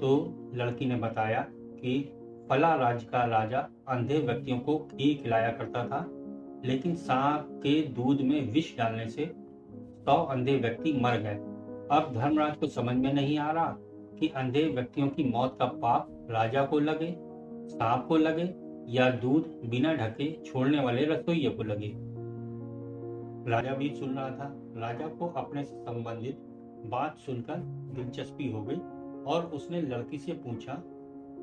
तो लड़की ने बताया कि फला राज्य का राजा अंधे व्यक्तियों को घी खिलाया करता था, लेकिन सांप के दूध में विष डालने से 100 अंधे व्यक्ति मर गए। अब धर्मराज को समझ में नहीं आ रहा कि अंधे व्यक्तियों की मौत का पाप राजा को लगे, सांप को लगे या दूध बिना ढके छोड़ने वाले रसोइये को लगे। राजा भी सुन रहा था। राजा को अपने से संबंधित बात सुनकर दिलचस्पी हो गई और उसने लड़की से पूछा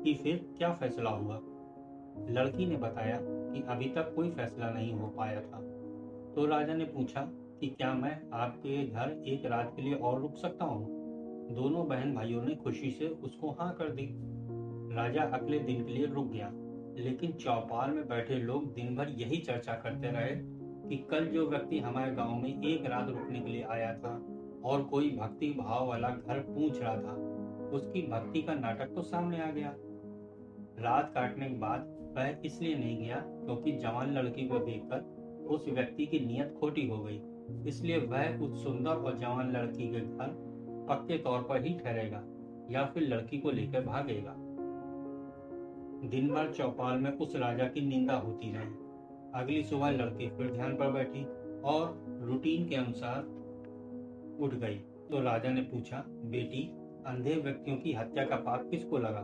कि फिर क्या फैसला हुआ। लड़की ने बताया कि अभी तक कोई फैसला नहीं हो पाया था। तो राजा ने पूछा कि क्या मैं आपके घर एक रात के लिए और रुक सकता हूँ। दोनों बहन भाइयों ने खुशी से उसको हाँ कर दी। राजा अगले दिन के लिए रुक गया, लेकिन चौपाल में बैठे लोग दिन भर यही चर्चा करते रहे कि कल जो व्यक्ति हमारे गांव में एक रात रुकने के लिए आया था और कोई भक्ति भाव वाला घर पूछ रहा था, उसकी भक्ति का नाटक तो सामने आ गया। रात काटने के बाद वह इसलिए नहीं गया क्योंकि जवान लड़की को देखकर उस व्यक्ति की नीयत खोटी हो गई, इसलिए वह उस सुंदर और जवान लड़की के घर पक्के तौर पर ही ठहरेगा या फिर लड़की को लेकर भागेगा। दिन भर चौपाल में उस राजा की निंदा होती रही। अगली सुबह लड़की फिर ध्यान पर बैठी और रूटीन के अनुसार उठ गई। तो राजा ने पूछा, बेटी, अंधे व्यक्तियों की हत्या का पाप किसको लगा।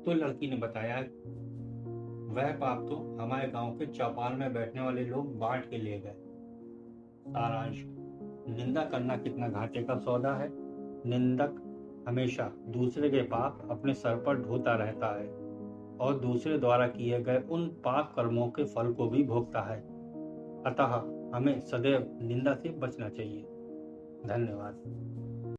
तो लड़की ने बताया, वह पाप तो हमारे गांव के चौपाल में बैठने वाले लोग बांट के ले गए। सारांश: निंदा करना कितना घाटे का सौदा है। निंदक हमेशा दूसरे के पाप अपने सर पर ढोता रहता है और दूसरे द्वारा किए गए उन पाप कर्मों के फल को भी भोगता है। अतः हमें सदैव निंदा से बचना चाहिए। धन्यवाद।